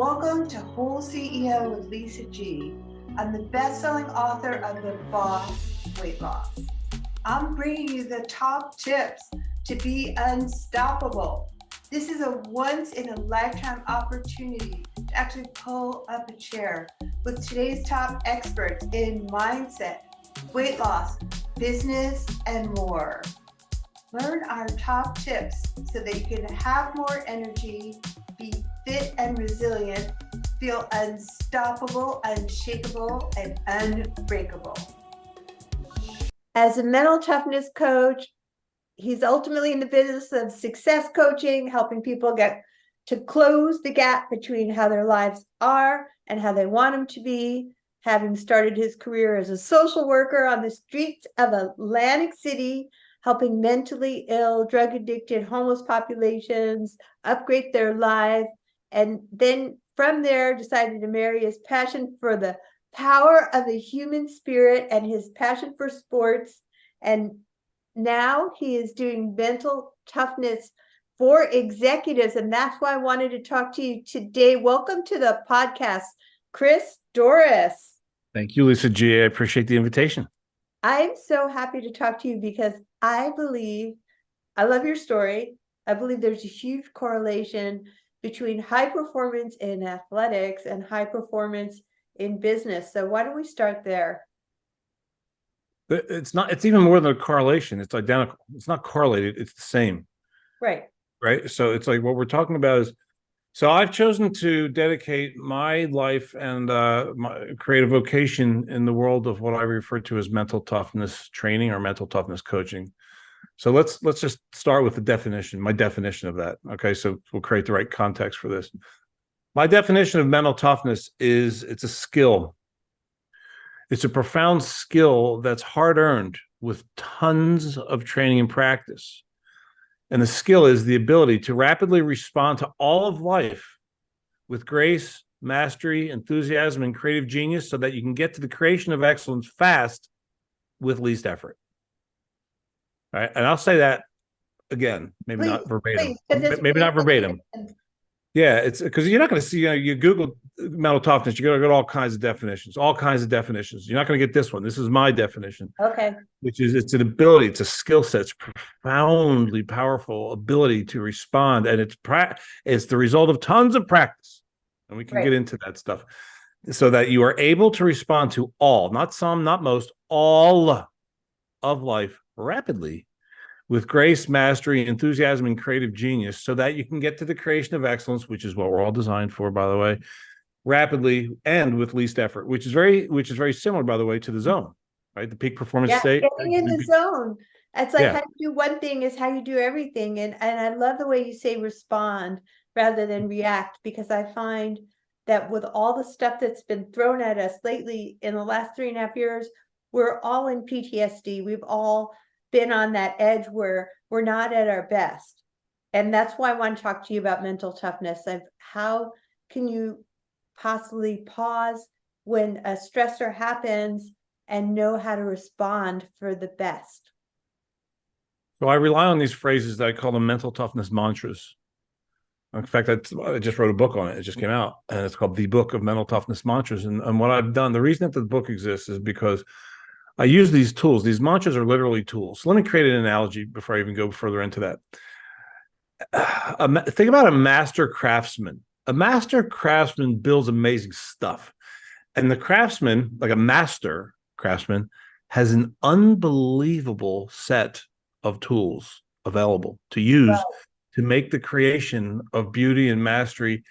Welcome to WholeCEO with Lisa G. I'm the best-selling author of The Boss Weight Loss. I'm bringing you the top tips to be unstoppable. This is a once-in-a-lifetime opportunity to actually pull up a chair with today's top experts in mindset, weight loss, business, and more. Learn our top tips so that you can have more energy, be fit and resilient, feel unstoppable, unshakable, and unbreakable. As a mental toughness coach, he's ultimately in the business of success coaching, helping people get to close the gap between how their lives are and how they want them to be, having started his career as a social worker on the streets of Atlantic City, helping mentally ill, drug-addicted, homeless populations upgrade their life, and then from there decided to marry his passion for the power of the human spirit and his passion for sports. And now he is doing mental toughness for executives, and that's why I wanted to talk to you today. Welcome to the podcast, Chris Dorris. Thank you, Lisa G. I appreciate the invitation. I'm so happy to talk to you because I love your story. I believe there's a huge correlation between high performance in athletics and high performance in business. So why don't we start there? It's even more than a correlation. It's identical. It's not correlated. It's the same. Right. So it's like what we're talking about is, so I've chosen to dedicate my life and my creative vocation in the world of what I refer to as mental toughness training or mental toughness coaching. So let's just start with the definition, my definition of that. Okay, so we'll create the right context for this. My definition of mental toughness is it's a skill. It's a profound skill that's hard-earned with tons of training and practice. And the skill is the ability to rapidly respond to all of life with grace, mastery, enthusiasm, and creative genius so that you can get to the creation of excellence fast with least effort. All right. And I'll say that again, maybe not verbatim. Maybe not verbatim. Yeah, it's because you're not going to see, you Google mental toughness, you're going to get all kinds of definitions. You're not going to get this one. This is my definition. Okay. Which is it's an ability, it's a skill set, it's profoundly powerful ability to respond. And it's the result of tons of practice. And we can get into that stuff so that you are able to respond to all, not some, not most, all of life rapidly with grace, mastery, enthusiasm, and creative genius so that you can get to the creation of excellence, which is what we're all designed for, by the way, rapidly and with least effort, which is very similar, by the way, to the zone, right? The peak performance state. Getting in the zone. It's like how you do one thing is how you do everything. And I love the way you say respond rather than react, because I find that with all the stuff that's been thrown at us lately in the last 3.5 years, we're all in PTSD. We've all been on that edge where we're not at our best. And that's why I want to talk to you about mental toughness. Of how can you possibly pause when a stressor happens and know how to respond for the best? So I rely on these phrases that I call them mental toughness mantras. In fact, I just wrote a book on it. It just came out, and it's called The Book of Mental Toughness Mantras. And what I've done, the reason that the book exists is because I use these tools. These mantras are literally tools. So let me create an analogy before I even go further into that. Think about a master craftsman. A master craftsman builds amazing stuff. And the craftsman, like a master craftsman, has an unbelievable set of tools available to use to make the creation of beauty and mastery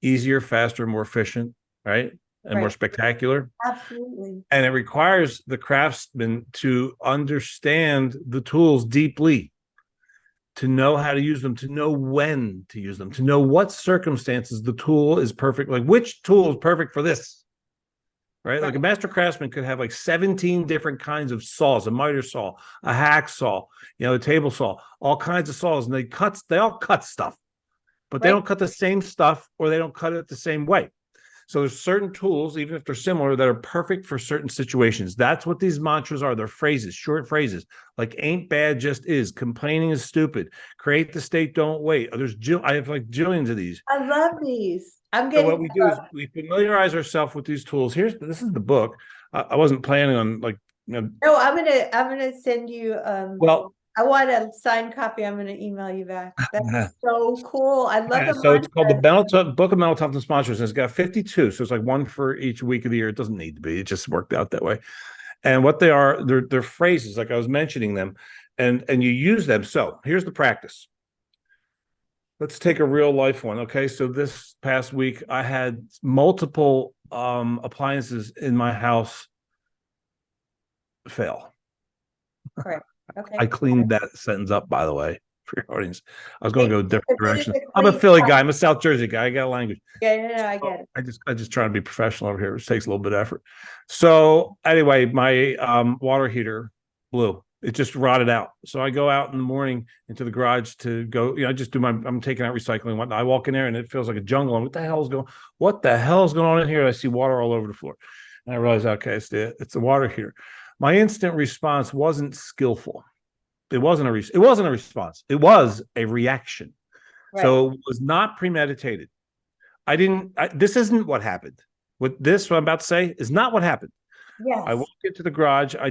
easier, faster, more efficient, right? And more spectacular. Absolutely. And it requires the craftsman to understand the tools deeply, to know how to use them, to know when to use them, to know what circumstances the tool is perfect. Like which tool is perfect for this, right? Like a master craftsman could have like 17 different kinds of saws, a miter saw, a hacksaw, a table saw, all kinds of saws. And they all cut stuff, but they don't cut the same stuff, or they don't cut it the same way. So there's certain tools, even if they're similar, that are perfect for certain situations. That's what these mantras are. They're phrases, short phrases, like ain't bad, just is. Complaining is stupid. Create the state, don't wait. I have like jillions of these. I love these. I'm So getting what we do is we familiarize ourselves with these tools. This is the book. I wasn't planning on no, I'm gonna send you well, I want a signed copy. I'm gonna email you back. That's so cool. I love the so it's called the mantra. Book of Mental Toughness Mantras. And it's got 52. So it's like one for each week of the year. It doesn't need to be. It just worked out that way. And what they are, they're phrases, like I was mentioning them, and you use them. So here's the practice. Let's take a real life one. Okay. So this past week, I had multiple appliances in my house fail. Correct. Okay. I cleaned that sentence up, by the way, for your audience. I was going to go a different direction. I'm a clean Philly guy. I'm a South Jersey guy. I got language. Yeah, no, I get it. I just try to be professional over here, which takes a little bit of effort. So anyway, my water heater blew. It just rotted out. So I go out in the morning into the garage to go, I just I'm taking out recycling and whatnot. I walk in there and it feels like a jungle. And what the hell's going on in here? And I see water all over the floor. And I realize, okay, it's the water heater. My instant response wasn't skillful. It wasn't a response. It was a reaction. Right. So it was not premeditated. This isn't what happened. What I'm about to say is not what happened. Yes. I walk into the garage. I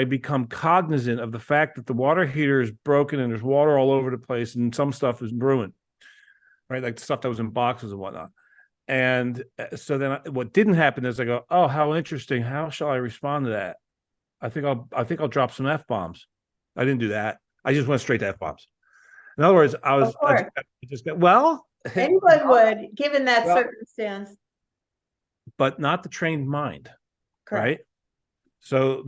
become cognizant of the fact that the water heater is broken and there's water all over the place and some stuff is ruined, right? Like the stuff that was in boxes and whatnot. And so then what didn't happen is I go, oh, how interesting. How shall I respond to that? I think I'll drop some F-bombs. I didn't do that. I just went straight to F-bombs. In other words, I just got, well, anyone would, given that circumstance. But not the trained mind. Correct. Right. So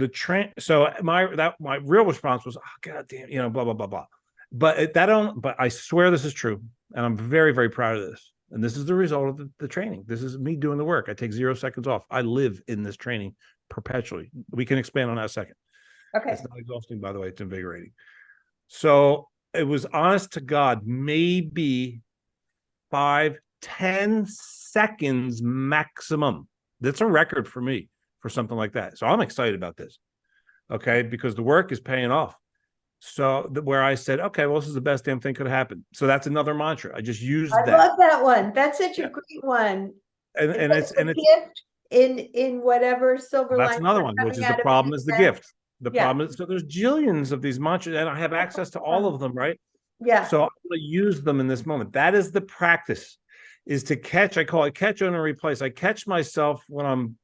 my real response was, oh, God damn, blah, blah, blah, blah. But I swear this is true. And I'm very, very proud of this. And this is the result of the training. This is me doing the work. I take 0 seconds off. I live in this training perpetually. We can expand on that a second. Okay. It's not exhausting, by the way. It's invigorating. So it was, honest to God, maybe 5-10 seconds maximum. That's a record for me for something like that. So I'm excited about this. Okay. Because the work is paying off. So where I said, okay, well, this is the best damn thing could happen. So that's another mantra. I just used that. I love that one. That's such a great one. And it's a gift in whatever silver line. That's another one, which is the problem is the gift. The problem is, so there's jillions of these mantras and I have access to all of them, right? Yeah. So I'm going to use them in this moment. That is the practice, is to catch. I call it catch, own, and replace. I catch myself when I'm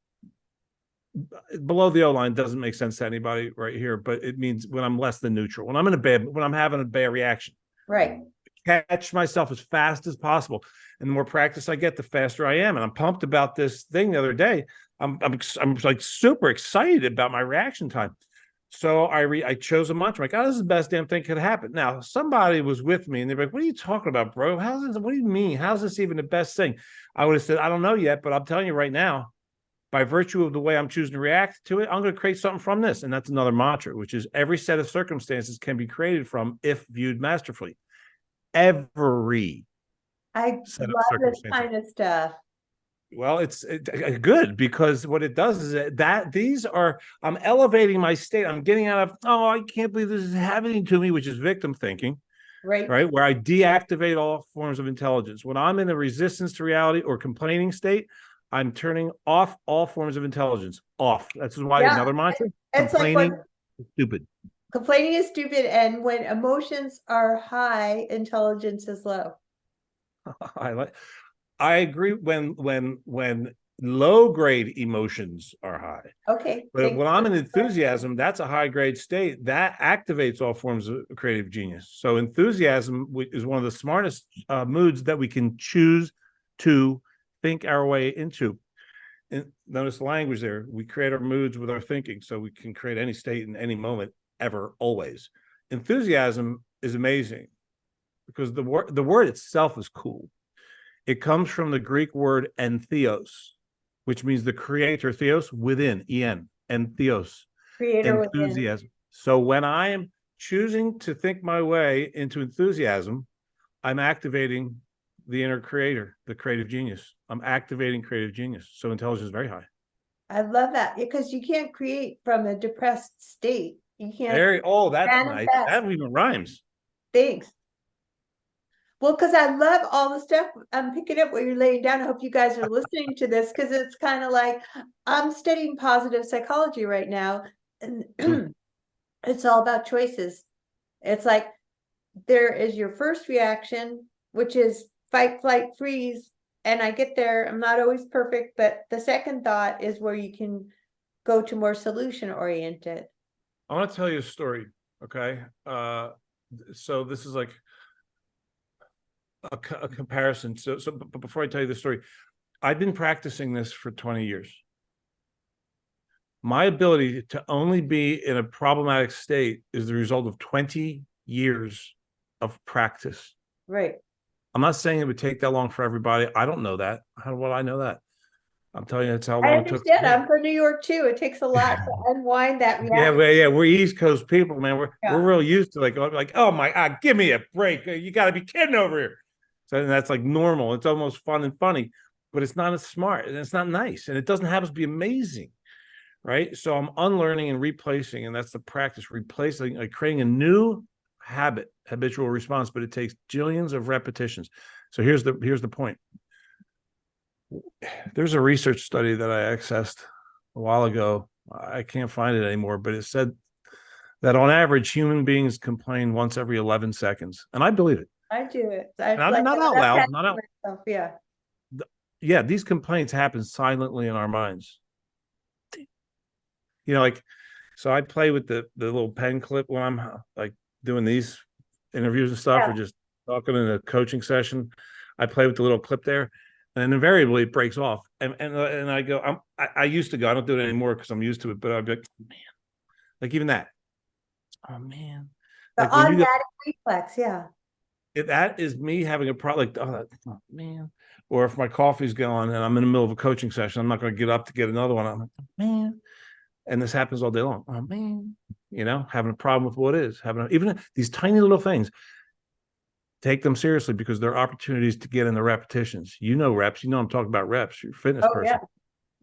below the O line. Doesn't make sense to anybody right here, but it means when I'm less than neutral, when I'm having a bad reaction. Right. Catch myself as fast as possible. And the more practice I get, the faster I am. And I'm pumped about this thing the other day. I'm like super excited about my reaction time. So I chose a mantra. I'm like, oh, this is the best damn thing could happen. Now, somebody was with me and they're like, what are you talking about, bro? What do you mean? How's this even the best thing? I would have said, I don't know yet, but I'm telling you right now, by virtue of the way I'm choosing to react to it, I'm going to create something from this. And that's another mantra, which is every set of circumstances can be created from if viewed masterfully. I love this kind of stuff. Well, it's good, because what it does is that I'm elevating my state. I'm getting out of, oh, I can't believe this is happening to me, which is victim thinking, right? Where I deactivate all forms of intelligence. When I'm in a resistance to reality or complaining state, I'm turning off all forms of intelligence. Off. That's why another mantra. Complaining is stupid. Complaining is stupid, and when emotions are high, intelligence is low. I agree when low grade emotions are high. Okay. But when I'm in enthusiasm, that's a high grade state that activates all forms of creative genius. So enthusiasm is one of the smartest moods that we can choose to think our way into. And notice the language there. We create our moods with our thinking, so we can create any state in any moment, ever, always. Enthusiasm is amazing because the word itself is cool. It comes from the Greek word entheos, which means the creator, theos, within, en, entheos, creator, enthusiasm. Within. So when I am choosing to think my way into enthusiasm, I'm activating the inner creator, the creative genius. I'm activating creative genius. So intelligence is very high. I love that, because you can't create from a depressed state. You can't. That's nice. That even rhymes. Thanks. Well, because I love all the stuff I'm picking up what you're laying down. I hope you guys are listening to this because it's kind of like I'm studying positive psychology right now, and Mm. it's all about choices. It's like there is your first reaction, which is fight, flight, freeze. And I get there. I'm not always perfect, but the second thought is where you can go to more solution oriented. I want to tell you a story. Okay. So this is like a comparison. But before I tell you the story, I've been practicing this for 20 years. My ability to only be in a problematic state is the result of 20 years of practice. Right. I'm not saying it would take that long for everybody. I don't know that. How would I know that? I'm telling you, that's how I long it took for understand. me. I'm from New York too. It takes a lot to unwind that Yeah, reaction. we're East Coast people, man. We're Yeah. real used to like, oh my God, give me a break. You got to be kidding over here. So that's like normal. It's almost fun and funny, but it's not as smart and it's not nice, and it doesn't have to be amazing, right? So I'm unlearning and replacing, and that's the practice, replacing, like creating a new habit, habitual response, but it takes jillions of repetitions. So here's the point. There's a research study that I accessed a while ago. I can't find it anymore, but it said that on average, human beings complain once every 11 seconds. And I believe it. I do it. I Not, like not out I'm loud, catching not out. myself. Yeah. Yeah, these complaints happen silently in our minds. Like, so I play with the little pen clip when I'm like doing these interviews and stuff, Yeah. or just talking in a coaching session. I play with the little clip there, and invariably it breaks off. And I go, I used to go. I don't do it anymore because I'm used to it. But I'd be like, man, like even that. Oh man, The like when you go, automatic reflex. Yeah. if that is me having a problem, like oh man, or if my coffee's going and I'm in the middle of a coaching session, I'm not going to get up to get another one. I'm like, oh, man. And this happens all day long. Oh man, having a problem with what is even these tiny little things. Take them seriously because they're opportunities to get in the repetitions. Reps. I'm talking about reps. You're a fitness person. Yeah.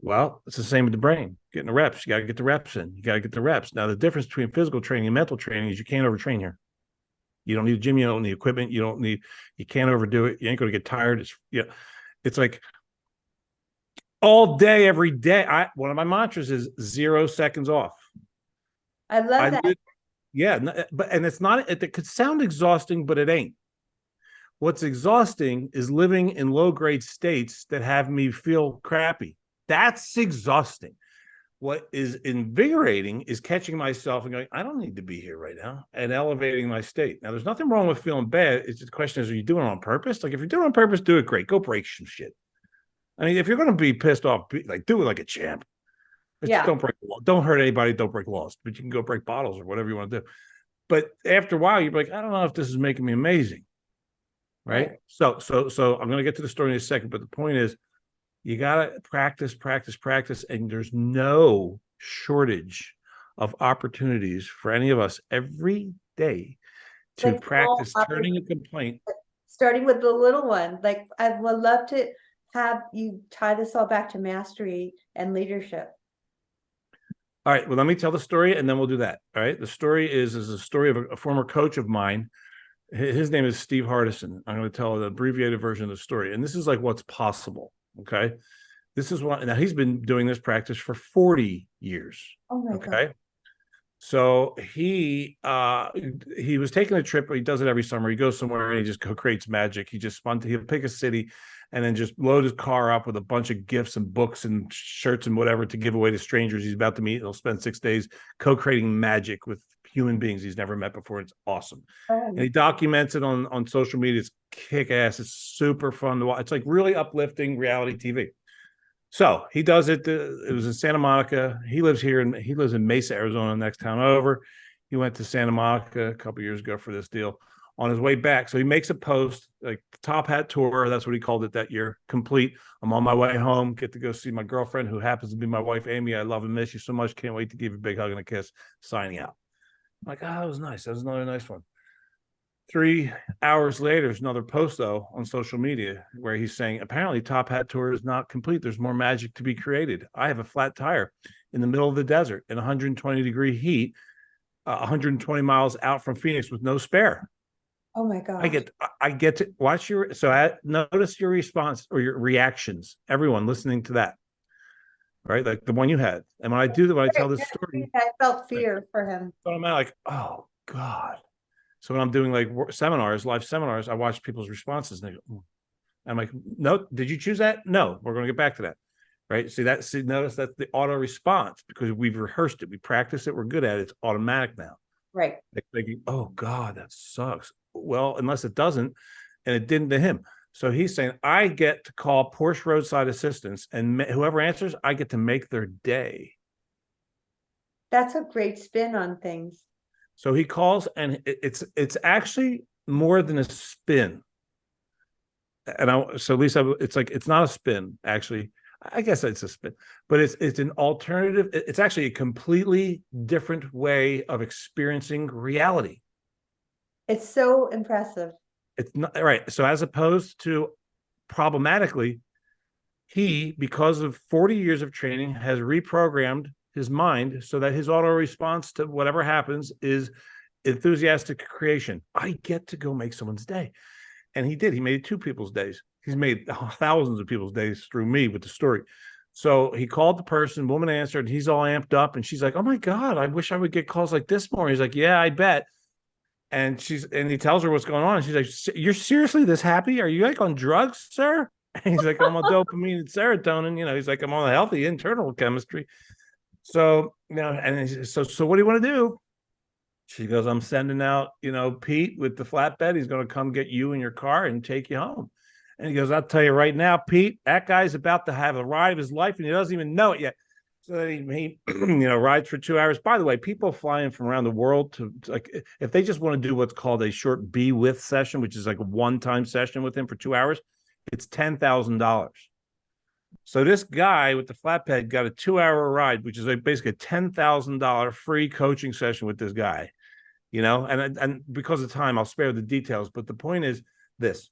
Well, it's the same with the brain. Getting the reps. You got to get the reps in. You got to get the reps. Now, the difference between physical training and mental training is you can't overtrain here. You don't need a gym. You don't need equipment. You can't overdo it. You ain't going to get tired. It's like all day, every day. One of my mantras is 0 seconds off. I love that. Yeah, and it's not. It could sound exhausting, but it ain't. What's exhausting is living in low-grade states that have me feel crappy. That's exhausting. What is invigorating is catching myself and going, I don't need to be here right now, and elevating my state. Now, there's nothing wrong with feeling bad. It's the question is, are you doing it on purpose? Like, if you're doing it on purpose, do it great. Go break some shit. I mean, if you're going to be pissed off, do it like a champ. Yeah. Don't hurt anybody. Don't break laws, but you can go break bottles or whatever you want to do. But after a while, you're like, I don't know if this is making me amazing. Right. So I'm going to get to the story in a second. But the point is, you got to practice. And there's no shortage of opportunities for any of us every day to practice turning a complaint. Starting with the little one. Like, I would love to have you tie this all back to mastery and leadership. All right. Well, let me tell the story and then we'll do that. All right. The story is a story of a former coach of mine. His name is Steve Hardison. I'm going to tell an abbreviated version of the story. And this is like what's possible. Okay. This is what, now he's been doing this practice for 40 years. Oh my God. So he was taking a trip. He does it every summer. He goes somewhere and he just creates magic. He'll pick a city and then just load his car up with a bunch of gifts and books and shirts and whatever to give away to strangers he's about to meet. He'll spend 6 days co-creating magic with human beings he's never met before. It's awesome. And he documents it on social media. It's kick-ass. It's super fun to watch. It's like really uplifting reality TV. So he does it. It was in Santa Monica. He lives in Mesa, Arizona, next town over. He went to Santa Monica a couple of years ago for this deal. On his way back, so he makes a post, like the Top Hat Tour. That's what he called it that year. Complete. I'm on my way home. Get to go see my girlfriend, who happens to be my wife, Amy. I love and miss you so much. Can't wait to give you a big hug and a kiss. Signing out. I'm like, that was nice. That was another nice one. 3 hours later, there's another post though on social media where he's saying, apparently Top Hat Tour is not complete. There's more magic to be created. I have a flat tire in the middle of the desert in 120-degree heat, 120 miles out from Phoenix with no spare. Oh my gosh. I get to watch your, so I notice your response or your reactions, everyone listening to that, right? Like the one you had. And when I tell this story, I felt like, fear for him. I'm like, oh God. So when I'm doing like seminars, live seminars, I watch people's responses and they go, I'm like, no, did you choose that? No, we're going to get back to that. Right. Notice that's the auto response because we've rehearsed it. We practice it. We're good at it. It's automatic now. Right. Like thinking, oh God, that sucks. Well, unless it doesn't, and it didn't to him. So he's saying, I get to call Porsche roadside assistance, and whoever answers, I get to make their day. That's a great spin on things. So he calls, and it's actually more than a spin. And so Lisa, it's like it's not a spin, actually. I guess it's a spin, but it's an alternative. It's actually a completely different way of experiencing reality. It's so impressive. It's not right. So as opposed to problematically, he, because of 40 years of training, has reprogrammed his mind so that his auto response to whatever happens is enthusiastic creation. I get to go make someone's day. And he did. He made 2 people's days. He's made thousands of people's days through me with the story. So he called the person, woman answered, he's all amped up. And she's like, oh my God, I wish I would get calls like this more. He's like, yeah, I bet. And he tells her what's going on. And she's like, you're seriously this happy? Are you like on drugs, sir? And he's like, I'm on dopamine and serotonin. He's like, I'm on a healthy internal chemistry. So, and so what do you want to do? She goes, I'm sending out, Pete with the flatbed. He's going to come get you in your car and take you home. And he goes, I'll tell you right now, Pete, that guy's about to have a ride of his life and he doesn't even know it yet. So then he rides for 2 hours. By the way, people flying from around the world to like, if they just want to do what's called a short be with session, which is like a one-time session with him for 2 hours, it's $10,000. So this guy with the flatbed got a 2-hour ride, which is like basically a $10,000 free coaching session with this guy, and because of time, I'll spare the details. But the point is this.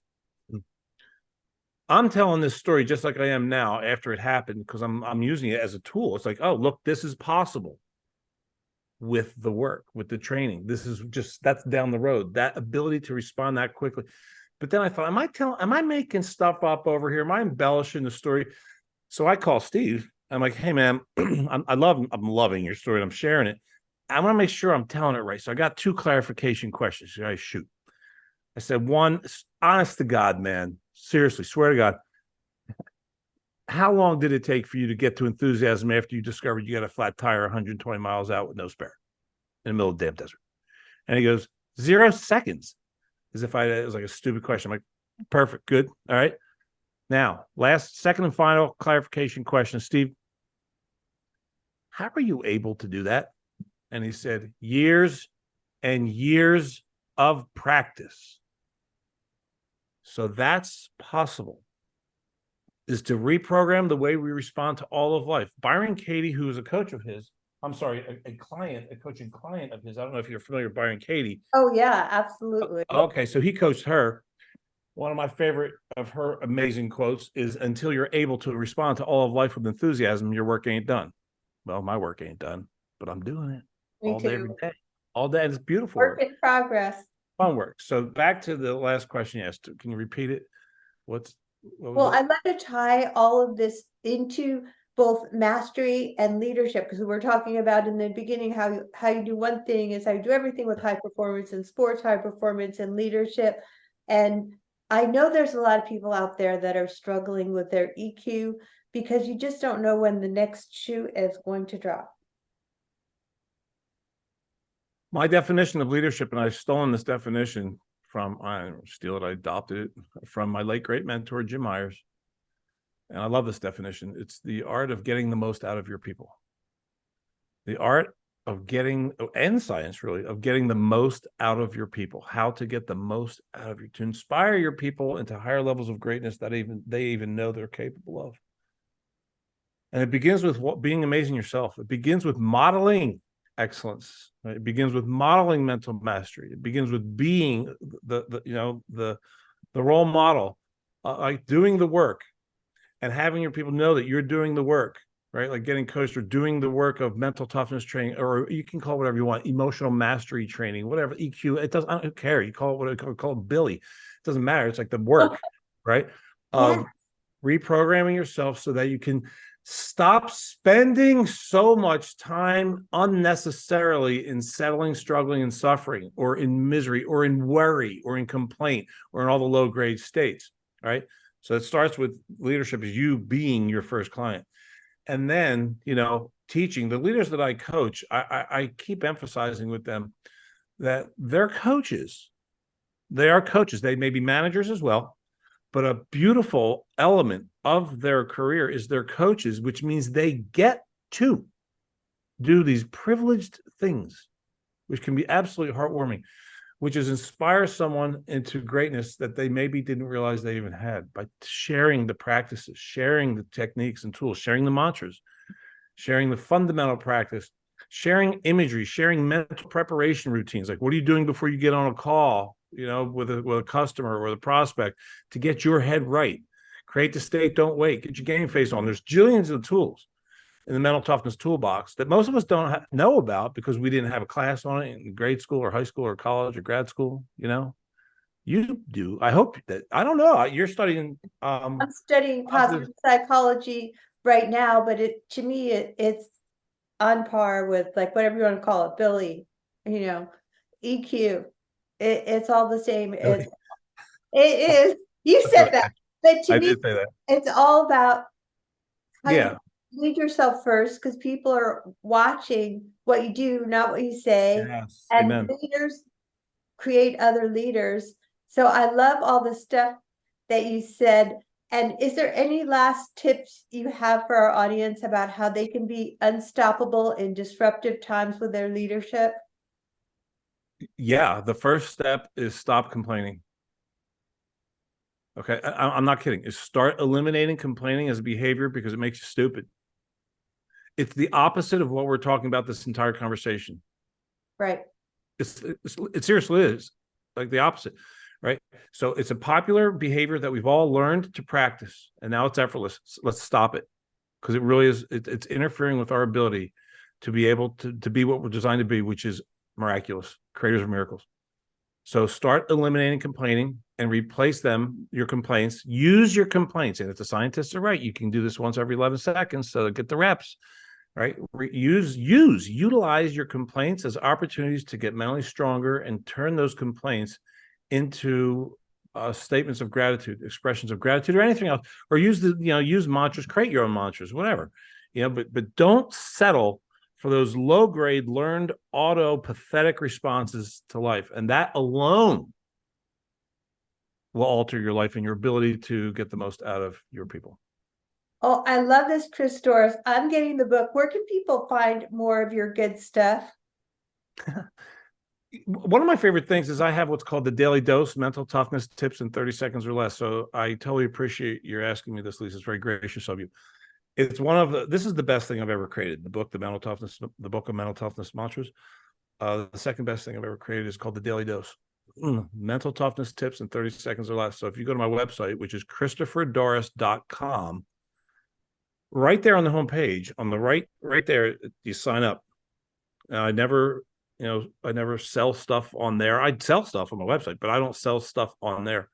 I'm telling this story just like I am now after it happened because I'm using it as a tool. It's like, oh, look, this is possible with the work, with the training. That's down the road, that ability to respond that quickly. But then I thought, am I making stuff up over here? Am I embellishing the story? So I call Steve. I'm like, hey man, I'm loving your story. And I'm sharing it. I want to make sure I'm telling it right. So I got 2 clarification questions. I shoot. I said, one, honest to God, man, seriously, swear to God, how long did it take for you to get to enthusiasm after you discovered you got a flat tire 120 miles out with no spare in the middle of the damn desert? And he goes, 0 seconds. As if it was like a stupid question. I'm like, perfect, good. All right. Now, second and final clarification question, Steve. How are you able to do that? And he said, years and years of practice. So that's possible, is to reprogram the way we respond to all of life. Byron Katie, who is a coach of his, I'm sorry, a coaching client of his. I don't know if you're familiar with Byron Katie. Oh yeah, absolutely. Okay, so he coached her. One of my favorite of her amazing quotes is, until you're able to respond to all of life with enthusiasm, your work ain't done. Well, my work ain't done, but I'm doing it all day, every day. All day. It's beautiful work in progress. Fun work. So back to the last question you asked. Can you repeat it? Well, I'd like to tie all of this into both mastery and leadership, because we were talking about in the beginning how you do one thing is how you do everything with high performance in sports, high performance and leadership. And I know there's a lot of people out there that are struggling with their EQ because you just don't know when the next shoe is going to drop. My definition of leadership, and I've stolen this definition I adopted it from my late great mentor, Jim Myers. And I love this definition. It's the art of getting the most out of your people. The art of and science really, of getting the most out of your people, how to get the most out of to inspire your people into higher levels of greatness that they even know they're capable of. And it begins with being amazing yourself. It begins with modeling excellence. Right? It begins with modeling mental mastery. It begins with being the role model, like doing the work and having your people know that you're doing the work right? Like getting coached or doing the work of mental toughness training, or you can call it whatever you want, emotional mastery training, whatever, EQ. It doesn't, I don't care. You call it call it Billy. It doesn't matter. It's like the work, right? Yeah. Of reprogramming yourself so that you can stop spending so much time unnecessarily in settling, struggling, and suffering, or in misery, or in worry, or in complaint, or in all the low grade states, right? So it starts with leadership as you being your first client. And then, teaching the leaders that I coach, I keep emphasizing with them that they're coaches. They are coaches. They may be managers as well, but a beautiful element of their career is they're coaches, which means they get to do these privileged things, which can be absolutely heartwarming, which is inspire someone into greatness that they maybe didn't realize they even had, by sharing the practices, sharing the techniques and tools, sharing the mantras, sharing the fundamental practice, sharing imagery, sharing mental preparation routines. Like, what are you doing before you get on a call, with a customer or the prospect, to get your head right? Create the state, don't wait, get your game face on. There's jillions of tools in the mental toughness toolbox that most of us don't know about because we didn't have a class on it in grade school or high school or college or grad school. You do. I hope that, I don't know. You're studying. I'm studying positive psychology right now, but to me, it's on par with, like, whatever you want to call it, Billy, EQ. It's all the same. It is. You said that, but to I me, did say that. it's all about how Yeah. you lead yourself first, because people are watching what you do, not what you say. Yes. And Amen. leaders create other leaders. So I love all the stuff that you said. And is there any last tips you have for our audience about how they can be unstoppable in disruptive times with their leadership? Yeah. The first step is stop complaining. Okay. I'm not kidding. Is start eliminating complaining as a behavior because it makes you stupid. It's the opposite of what we're talking about this entire conversation. Right. It seriously is like the opposite, right? So it's a popular behavior that we've all learned to practice, and now it's effortless. Let's stop it, because it really is. It's interfering with our ability to be able to be what we're designed to be, which is miraculous, creators of miracles. So start eliminating complaining and replace your complaints. Use your complaints, and if the scientists are right, you can do this once every 11 seconds, so get the reps. Right? Utilize your complaints as opportunities to get mentally stronger, and turn those complaints into statements of gratitude, expressions of gratitude, or anything else, or use mantras, create your own mantras, whatever, but don't settle for those low grade, learned, pathetic responses to life. And that alone will alter your life and your ability to get the most out of your people. Oh, I love this, Dorris. I'm getting the book. Where can people find more of your good stuff? One of my favorite things is I have what's called the Daily Dose, mental toughness tips in 30 seconds or less. So I totally appreciate your asking me this, Lisa. It's very gracious of you. It's this is the best thing I've ever created. The book of mental toughness mantras. The second best thing I've ever created is called the Daily Dose. Mental toughness tips in 30 seconds or less. So if you go to my website, which is ChristopherDorris.com, right there on the homepage, on the right there, you sign up. I never sell stuff on there. I'd sell stuff on my website, but I don't sell stuff on there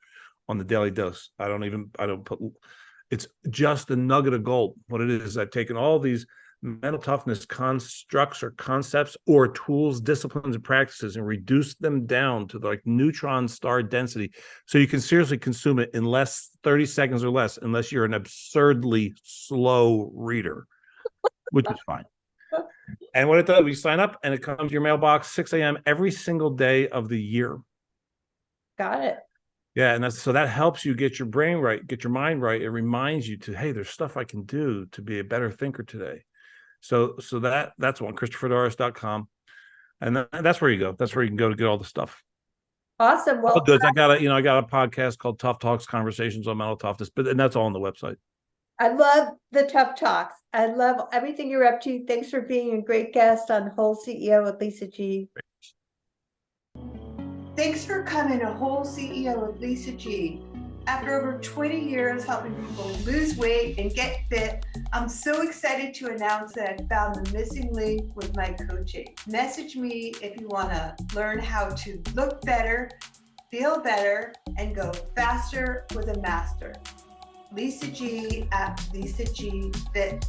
on the Daily Dose. I don't put, it's just a nugget of gold. What it is, I've taken all these mental toughness constructs or concepts or tools, disciplines, and practices, and reduced them down to like neutron star density, so you can seriously consume it in 30 seconds or less, unless you're an absurdly slow reader, which is fine. And what it does, we sign up and it comes to your mailbox 6 a.m. every single day of the year. Got it. Yeah, and that helps you get your brain right, get your mind right. It reminds you hey, there's stuff I can do to be a better thinker today. So that's one, ChristopherDorris.com. And that's where you go. That's where you can go to get all the stuff. Awesome. Well, good. I got a podcast called Tough Talks, Conversations on Mental Toughness, and that's all on the website. I love the tough talks. I love everything you're up to. Thanks for being a great guest on WholeCEO with Lisa G. Thanks for coming to WholeCEO with Lisa G. After over 20 years helping people lose weight and get fit, I'm so excited to announce that I found the missing link with my coaching. Message me if you want to learn how to look better, feel better, and go faster with a master. Lisa G at lisagfit.com.